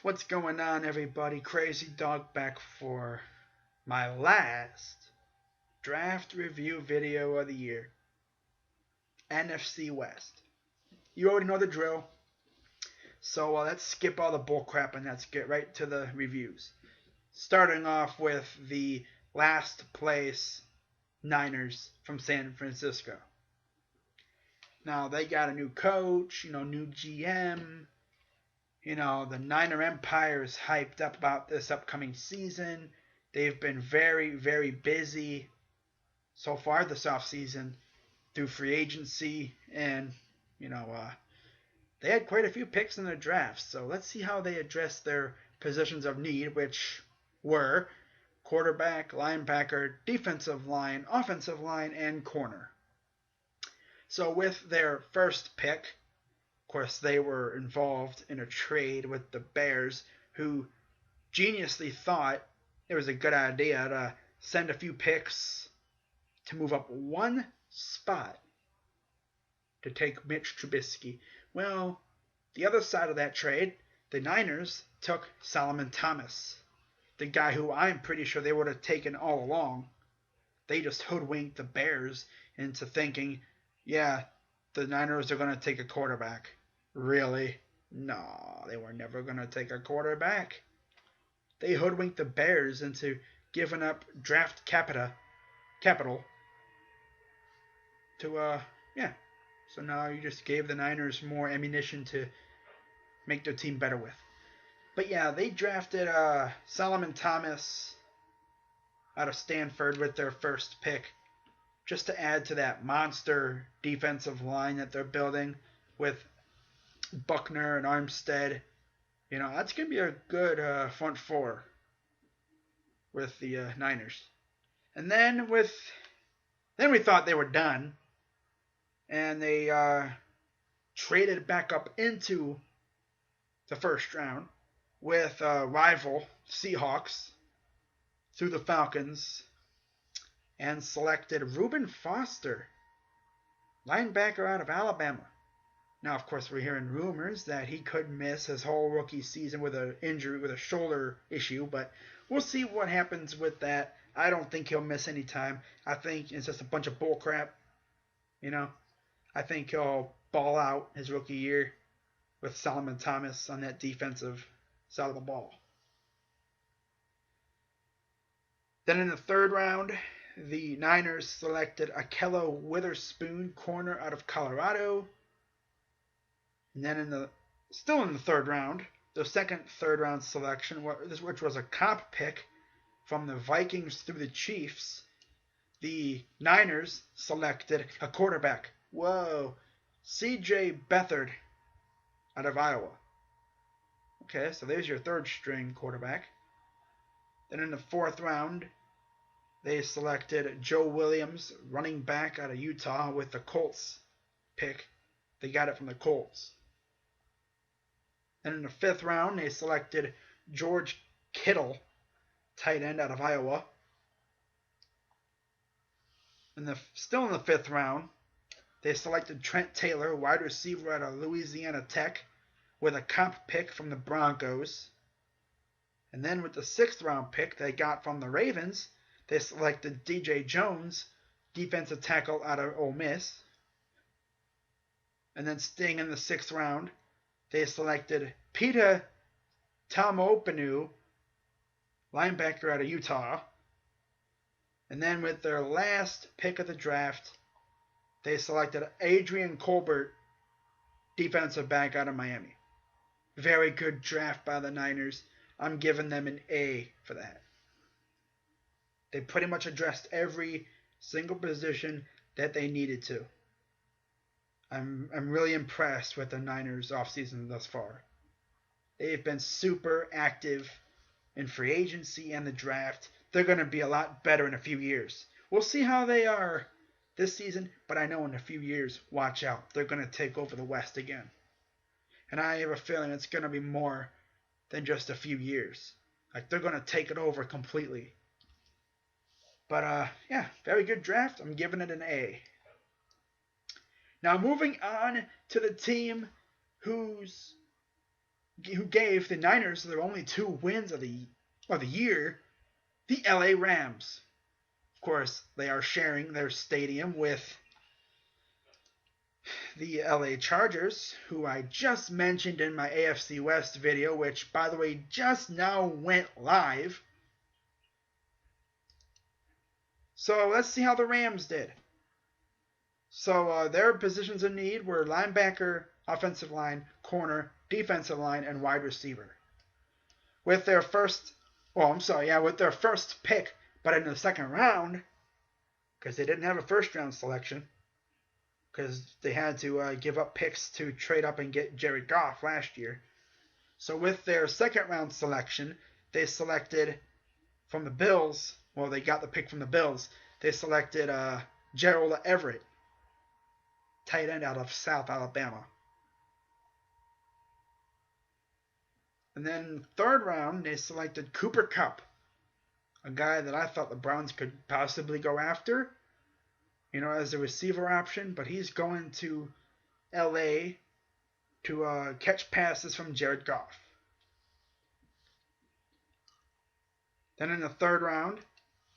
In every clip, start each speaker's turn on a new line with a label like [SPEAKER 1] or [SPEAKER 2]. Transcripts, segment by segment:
[SPEAKER 1] What's going on, everybody? Crazy Dog back for my last draft review video of the year. NFC West. You already know the drill. So let's skip all the bullcrap and let's get right to the reviews. Starting off with the last place Niners from San Francisco. Now they got a new coach, new GM. The Niner Empire is hyped up about this upcoming season. They've been very, very busy so far this offseason through free agency, and they had quite a few picks in their drafts. So let's see how they address their positions of need, which were quarterback, linebacker, defensive line, offensive line, and corner. So with their first pick, of course, they were involved in a trade with the Bears, who geniusly thought it was a good idea to send a few picks to move up one spot to take Mitch Trubisky. Well, the other side of that trade, the Niners took Solomon Thomas, the guy who I'm pretty sure they would have taken all along. They just hoodwinked the Bears into thinking, yeah, the Niners are going to take a quarterback. Really? No, they were never going to take a quarterback. They hoodwinked the Bears into giving up draft capital to, So now you just gave the Niners more ammunition to make their team better with. But yeah, they drafted Solomon Thomas out of Stanford with their first pick, just to add to that monster defensive line that they're building with Buckner and Armstead. That's going to be a good front four with the Niners. And then we thought they were done, and they traded back up into the first round with rival Seahawks through the Falcons and selected Reuben Foster, linebacker out of Alabama. Now, of course, we're hearing rumors that he could miss his whole rookie season with an injury, with a shoulder issue, but we'll see what happens with that. I don't think he'll miss any time. I think it's just a bunch of bullcrap. I think he'll ball out his rookie year with Solomon Thomas on that defensive side of the ball. Then in the third round, the Niners selected Akello Witherspoon, corner out of Colorado. And then still in the third round, the second third-round selection, which was a comp pick from the Vikings through the Chiefs, the Niners selected a quarterback. Whoa, C.J. Beathard out of Iowa. Okay, so there's your third-string quarterback. Then in the fourth round, they selected Joe Williams, running back out of Utah, with the Colts pick. They got it from the Colts. And in the fifth round, they selected George Kittle, tight end out of Iowa. And still in the fifth round, they selected Trent Taylor, wide receiver out of Louisiana Tech, with a comp pick from the Broncos. And then with the sixth round pick they got from the Ravens, they selected DJ Jones, defensive tackle out of Ole Miss. And then staying in the sixth round, they selected Peter Talmopanu, linebacker out of Utah. And then with their last pick of the draft, they selected Adrian Colbert, defensive back out of Miami. Very good draft by the Niners. I'm giving them an A for that. They pretty much addressed every single position that they needed to. I'm really impressed with the Niners offseason thus far. They've been super active in free agency and the draft. They're going to be a lot better in a few years. We'll see how they are this season, but I know in a few years, watch out. They're going to take over the West again. And I have a feeling it's going to be more than just a few years. Like, they're going to take it over completely. But, very good draft. I'm giving it an A. Now, moving on to the team whose who gave the Niners their only 2 wins of the year, the LA Rams. Of course, they are sharing their stadium with the LA Chargers, who I just mentioned in my AFC West video, which, by the way, just now went live. So let's see how the Rams did. So their positions in need were linebacker, offensive line, corner, defensive line, and wide receiver. With their first pick, but in the second round, because they didn't have a first round selection, because they had to give up picks to trade up and get Jared Goff last year. So with their second round selection, they selected from the Bills. Well, they got the pick from the Bills. They selected Gerald Everett, tight end out of South Alabama. And then third round, they selected Cooper Kupp, a guy that I thought the Browns could possibly go after, as a receiver option, but he's going to LA to catch passes from Jared Goff. Then in the third round,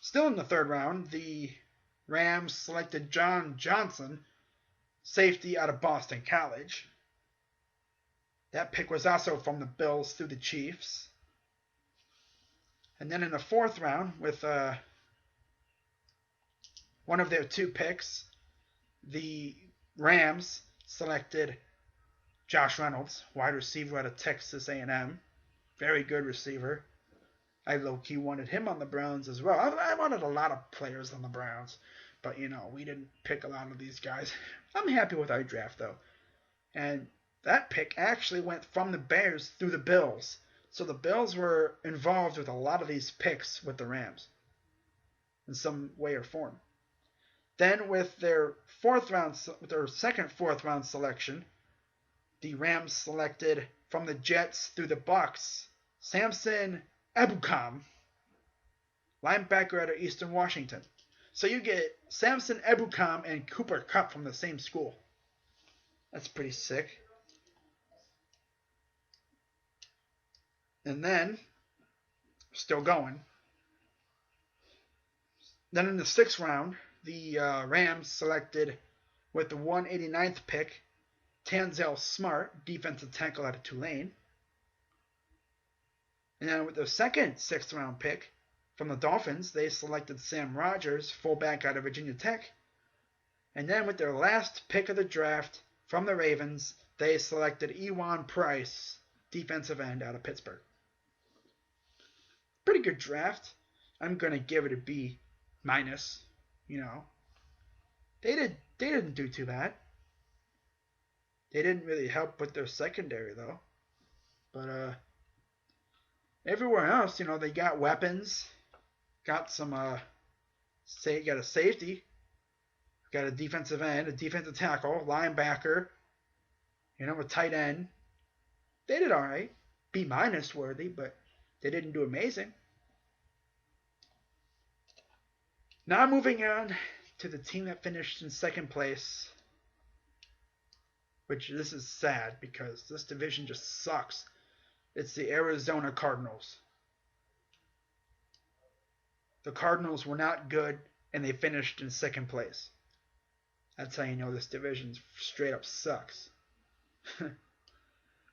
[SPEAKER 1] still in the third round, the Rams selected John Johnson, safety out of Boston College. That pick was also from the Bills through the Chiefs. And then in the fourth round, with one of their 2 picks, the Rams selected Josh Reynolds, wide receiver out of Texas A&M. Very good receiver. I low-key wanted him on the Browns as well. I wanted a lot of players on the Browns, but, we didn't pick a lot of these guys. I'm happy with our draft, though. And that pick actually went from the Bears through the Bills. So the Bills were involved with a lot of these picks with the Rams in some way or form. Then with their second fourth round selection, the Rams selected from the Jets through the Bucks, Samson Ebukam, linebacker out of Eastern Washington. So you get Samson Ebukam and Cooper Kupp from the same school. That's pretty sick. And then, still going. Then in the 6th round, the Rams selected, with the 189th pick, Tanzel Smart, defensive tackle out of Tulane. And then with the second 6th round pick from the Dolphins, they selected Sam Rogers, fullback out of Virginia Tech. And then with their last pick of the draft from the Ravens, they selected Ewan Price, defensive end out of Pittsburgh. Pretty good draft. I'm going to give it a B-. They didn't do too bad. They didn't really help with their secondary, though. But everywhere else, they got weapons. Got some, got a safety. Got a defensive end, a defensive tackle, linebacker, a tight end. They did all right. B- worthy, but they didn't do amazing. Now moving on to the team that finished in second place, which this is sad because this division just sucks. It's the Arizona Cardinals. The Cardinals were not good, and they finished in second place. That's how you know this division straight up sucks.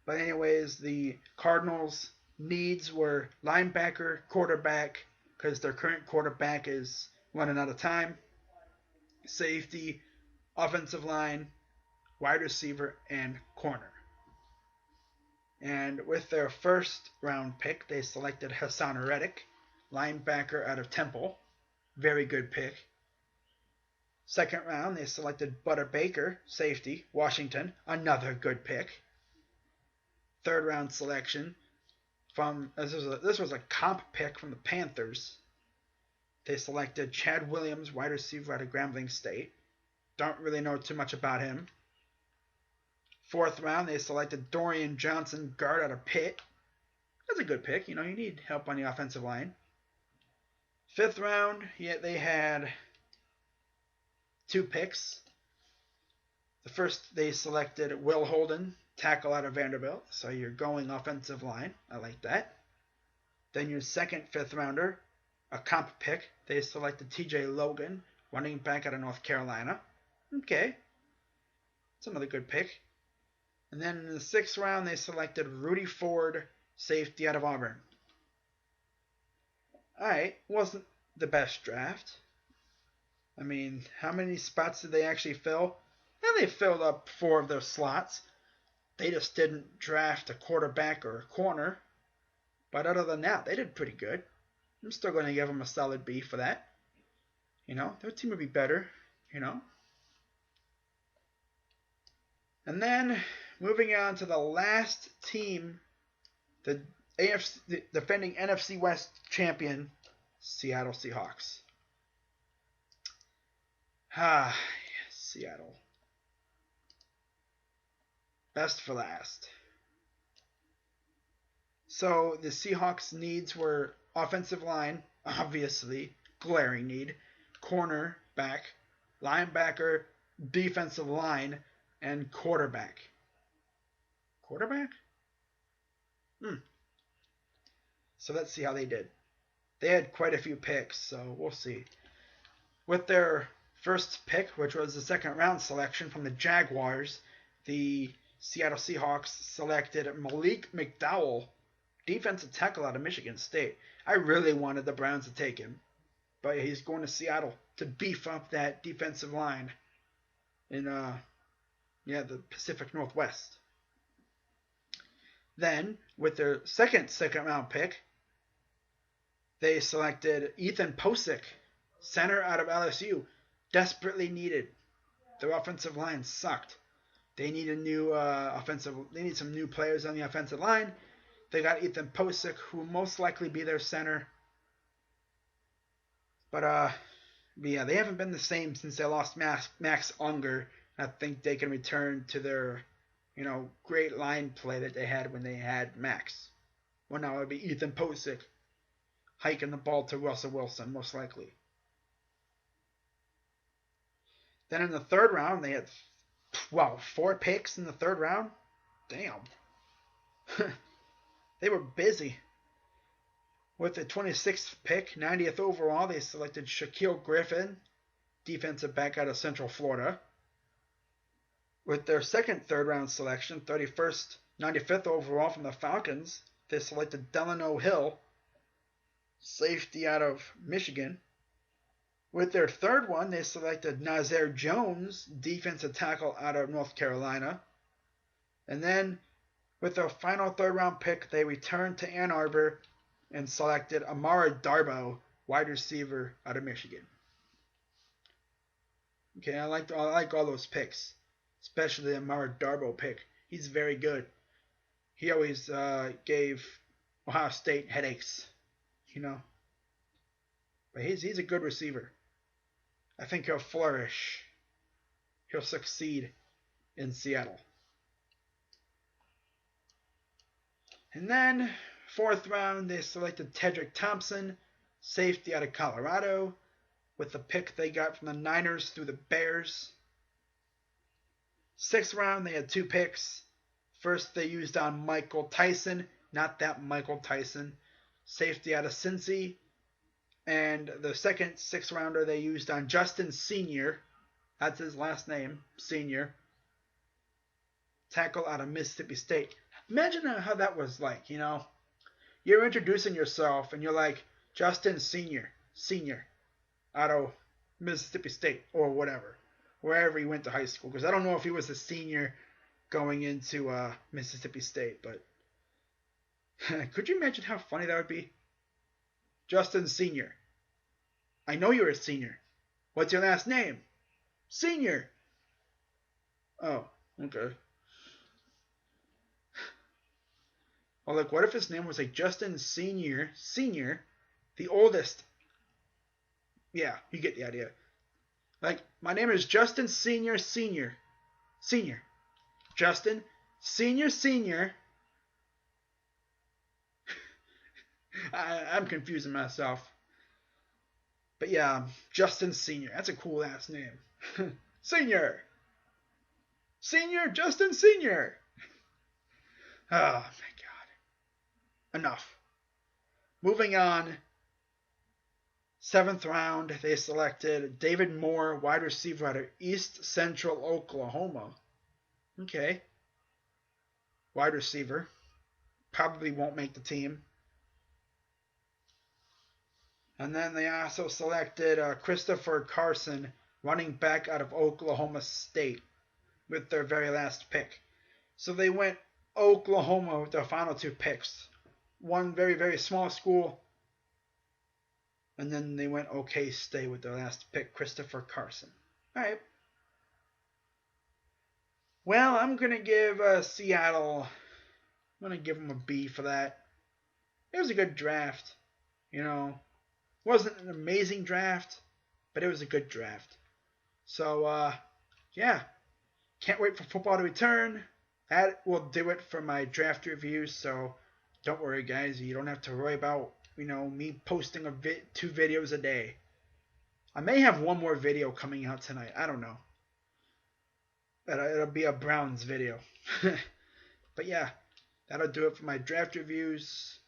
[SPEAKER 1] But anyways, the Cardinals' needs were linebacker, quarterback, because their current quarterback is running out of time, safety, offensive line, wide receiver, and corner. And with their first round pick, they selected Hassan Reddick, linebacker out of Temple. Very good pick. Second round, they selected Butter Baker, safety, Washington. Another good pick. Third round selection this was a comp pick from the Panthers. They selected Chad Williams, wide receiver out of Grambling State. Don't really know too much about him. Fourth round, they selected Dorian Johnson, guard out of Pitt. That's a good pick. You need help on the offensive line. Fifth round, they had 2 picks. The first, they selected Will Holden, tackle out of Vanderbilt. So you're going offensive line. I like that. Then your second fifth rounder, a comp pick. They selected T.J. Logan, running back out of North Carolina. Okay. That's another good pick. And then in the sixth round, they selected Rudy Ford, safety out of Auburn. Alright, wasn't the best draft. I mean, how many spots did they actually fill? And they filled up 4 of those slots. They just didn't draft a quarterback or a corner. But other than that, they did pretty good. I'm still going to give them a solid B for that. You know, their team would be better, you know. And then, moving on to the last team, the defending NFC West champion, Seattle Seahawks. Seattle. Best for last. So the Seahawks' needs were offensive line, obviously, glaring need, corner, back, linebacker, defensive line, and quarterback. Quarterback? So let's see how they did. They had quite a few picks, so we'll see. With their first pick, which was the second round selection from the Jaguars, the Seattle Seahawks selected Malik McDowell, defensive tackle out of Michigan State. I really wanted the Browns to take him, but he's going to Seattle to beef up that defensive line in the Pacific Northwest. Then, with their second round pick, they selected Ethan Posick, center out of LSU, desperately needed. Their offensive line sucked. They need a new They need some new players on the offensive line. They got Ethan Posick, who will most likely be their center. But yeah, they haven't been the same since they lost Max Unger. I think they can return to their, great line play that they had when they had Max. Well, now it would be Ethan Posick hiking the ball to Russell Wilson, most likely. Then in the third round, they had, 4 picks in the third round. Damn. They were busy. With the 26th pick, 90th overall, they selected Shaquille Griffin, defensive back out of Central Florida. With their second third-round selection, 31st, 95th overall from the Falcons, they selected Delano Hill, safety out of Michigan. With their third one, they selected Nazir Jones, defensive tackle out of North Carolina. And then, with their final third-round pick, they returned to Ann Arbor and selected Amara Darboh, wide receiver out of Michigan. Okay, I like all those picks, especially the Amara Darboh pick. He's very good. He always gave Ohio State headaches, But he's a good receiver. I think he'll flourish. He'll succeed in Seattle. And then, fourth round, they selected Tedrick Thompson, safety out of Colorado, with the pick they got from the Niners through the Bears. Sixth round, they had 2 picks. First, they used on Michael Tyson, not that Michael Tyson, safety out of Cincy. And the second 6th rounder they used on Justin Senior, that's his last name, Senior, tackle out of Mississippi State. Imagine how that was like, You're introducing yourself and you're like, Justin Senior, out of Mississippi State or whatever, wherever he went to high school. Because I don't know if he was a senior going into Mississippi State, but could you imagine how funny that would be? Justin Senior. I know you're a senior. What's your last name? Senior. Oh, okay. Well, what if his name was like Justin Senior, the oldest? Yeah, you get the idea. My name is Justin Senior. Justin Senior. I'm confusing myself. But yeah, Justin Senior. That's a cool ass name. Senior, Justin Senior. Oh, my God. Enough. Moving on. 7th round, they selected David Moore, wide receiver out of East Central Oklahoma. Okay. Wide receiver. Probably won't make the team. And then they also selected Christopher Carson, running back out of Oklahoma State, with their very last pick. So they went Oklahoma with their final 2 picks. One very, very small school. And then they went OK State with their last pick, Christopher Carson. All right. Well, I'm going to give Seattle, I'm going to give them a B for that. It was a good draft. You know, wasn't an amazing draft, but it was a good draft. So, yeah. Can't wait for football to return. That will do it for my draft reviews. So don't worry, guys. You don't have to worry about, me posting 2 videos a day. I may have one more video coming out tonight. I don't know. It'll be a Browns video. But yeah, that'll do it for my draft reviews.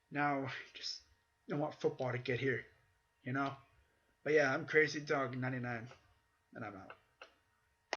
[SPEAKER 1] Now, just I want football to get here, But yeah, I'm Crazy Dog 99, and I'm out.